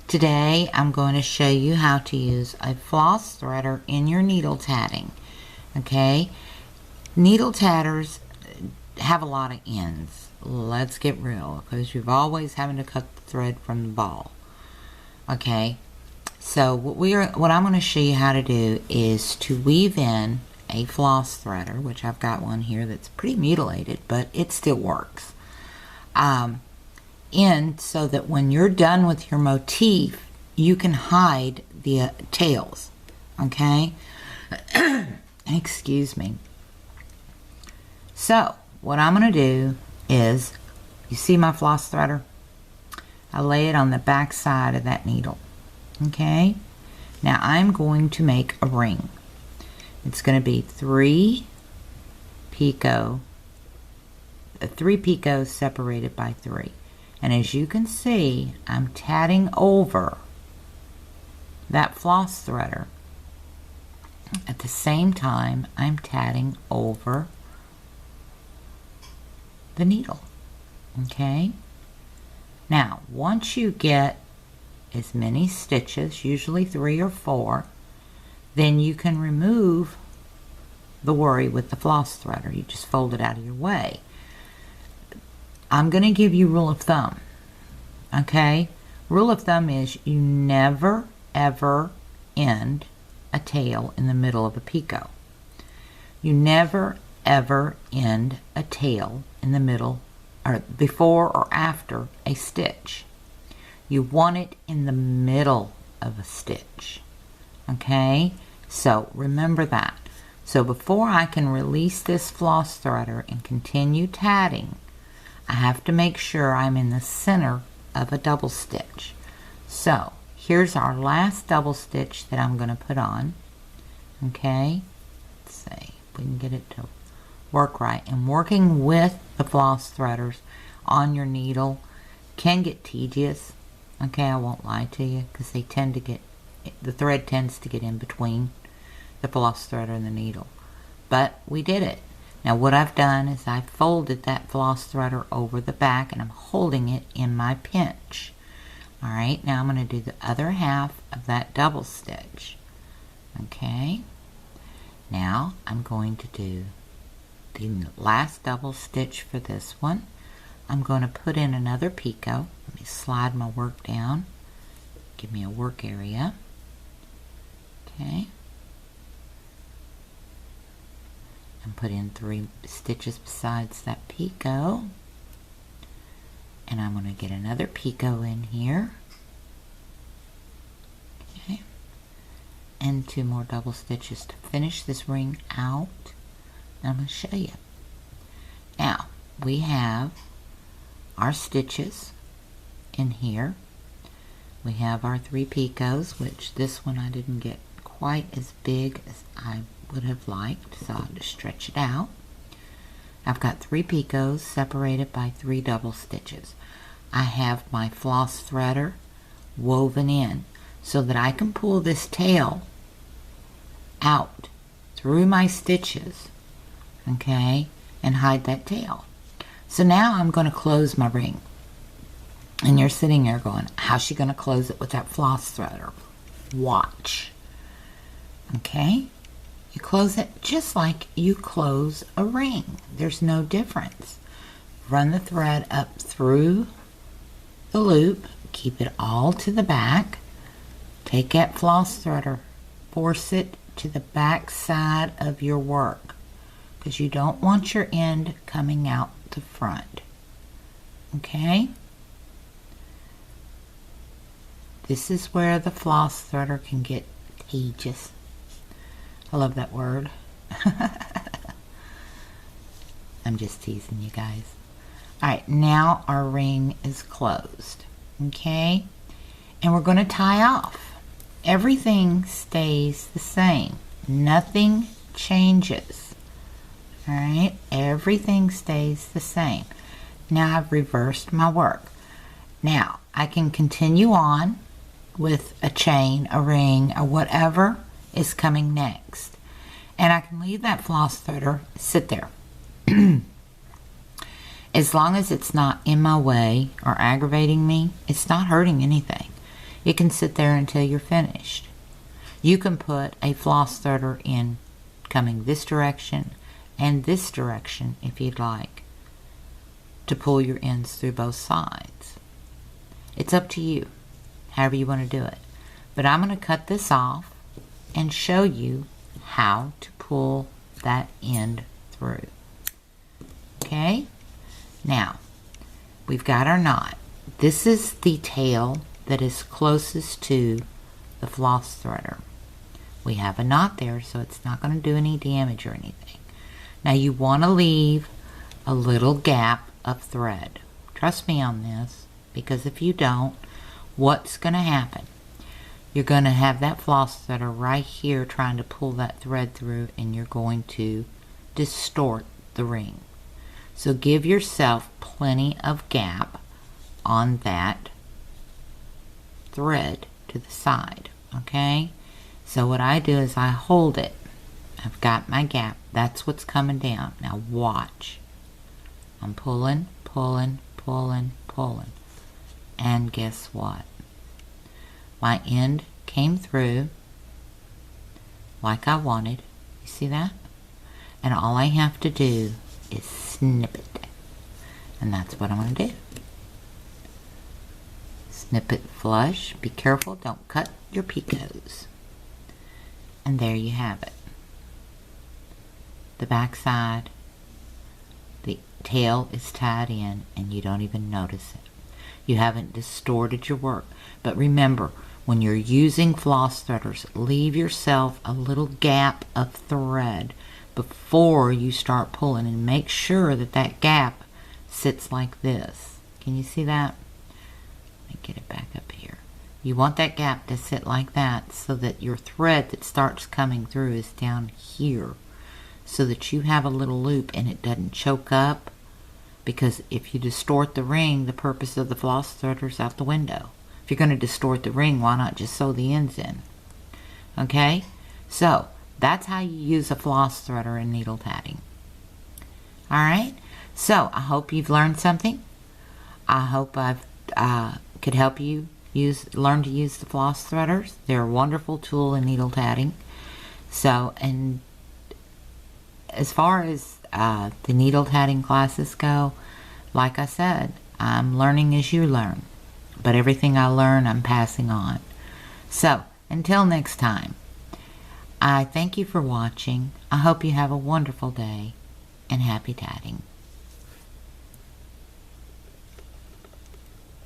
Today I'm going to show you how to use a floss threader in your needle tatting. Okay, needle tatters have a lot of ends. Let's get real, because you're always having to cut the thread from the ball. Okay, so what I'm going to show you how to do is to weave in a floss threader, which I've got one here that's pretty mutilated, but it still works. In so that when you're done with your motif, you can hide the tails. Okay, excuse me. So what I'm going to do is, you see my floss threader? I lay it on the back side of that needle. Okay, now I'm going to make a ring. It's going to be 3 picots separated by 3. And as you can see, I'm tatting over that floss threader. At the same time, I'm tatting over the needle. Okay? Now, once you get as many stitches, usually 3 or 4, then you can remove the worry with the floss threader. You just fold it out of your way. I'm going to give you rule of thumb. Okay? Rule of thumb is you never ever end a tail in the middle of a picot. You never ever end a tail in the middle or before or after a stitch. You want it in the middle of a stitch. Okay? So remember that. So before I can release this floss threader and continue tatting, I have to make sure I'm in the center of a double stitch. So here's our last double stitch that I'm going to put on. Okay, let's see if we can get it to work right. And working with the floss threaders on your needle can get tedious. Okay, I won't lie to you, because they tend to get, the thread tends to get in between the floss threader and the needle. But we did it. Now what I've done is I've folded that floss threader over the back and I'm holding it in my pinch. Alright, now I'm going to do the other half of that double stitch. Okay, now I'm going to do the last double stitch for this one. I'm going to put in another picot. Let me slide my work down. Give me a work area. Okay. And put in 3 stitches besides that picot, and I'm going to get another picot in here, okay, and 2 more double stitches to finish this ring out. And I'm going to show you. Now we have our stitches in here. We have our 3 picots, which this one I didn't get quite as big as I would have liked, so I'll just stretch it out. I've got 3 picots separated by 3 double stitches. I have my floss threader woven in so that I can pull this tail out through my stitches, okay, and hide that tail. So now I'm going to close my ring. And you're sitting there going, how's she going to close it with that floss threader? Watch. Okay? You close it just like you close a ring. There's no difference. Run the thread up through the loop. Keep it all to the back. Take that floss threader. Force it to the back side of your work, because you don't want your end coming out the front. Okay? This is where the floss threader can get tedious. I love that word. I'm just teasing you guys. Alright, now our ring is closed. Okay? And we're going to tie off. Everything stays the same. Nothing changes. Alright? Everything stays the same. Now I've reversed my work. Now I can continue on with a chain, a ring, or whatever is coming next. And I can leave that floss threader sit there. As long as it's not in my way or aggravating me, it's not hurting anything. It can sit there until you're finished. You can put a floss threader in coming this direction and this direction if you'd like to pull your ends through both sides. It's up to you, however you want to do it. But I'm going to cut this off and show you how to pull that end through. Okay? Now, we've got our knot. This is the tail that is closest to the floss threader. We have a knot there, so it's not going to do any damage or anything. Now you want to leave a little gap of thread. Trust me on this, because if you don't, what's going to happen? You're going to have that floss threader right here trying to pull that thread through, and you're going to distort the ring. So give yourself plenty of gap on that thread to the side, okay? So what I do is I hold it. I've got my gap. That's what's coming down. Now watch. I'm pulling, pulling, pulling, pulling. And guess what? My end came through like I wanted. You see that? And all I have to do is snip it. And that's what I'm going to do. Snip it flush. Be careful, don't cut your picots. And there you have it. The back side, the tail is tied in and you don't even notice it. You haven't distorted your work. But remember, when you're using floss threaders, leave yourself a little gap of thread before you start pulling, and make sure that that gap sits like this. Can you see that? Let me get it back up here. You want that gap to sit like that so that your thread that starts coming through is down here, so that you have a little loop and it doesn't choke up, because if you distort the ring, the purpose of the floss threader is out the window. If you're going to distort the ring, why not just sew the ends in? Okay? So, that's how you use a floss threader in needle tatting. Alright? So, I hope you've learned something. I hope I've could help you learn to use the floss threaders. They're a wonderful tool in needle tatting. So, and as far as the needle tatting classes go, like I said, I'm learning as you learn. But everything I learn, I'm passing on. So, until next time, I thank you for watching. I hope you have a wonderful day, and happy tatting.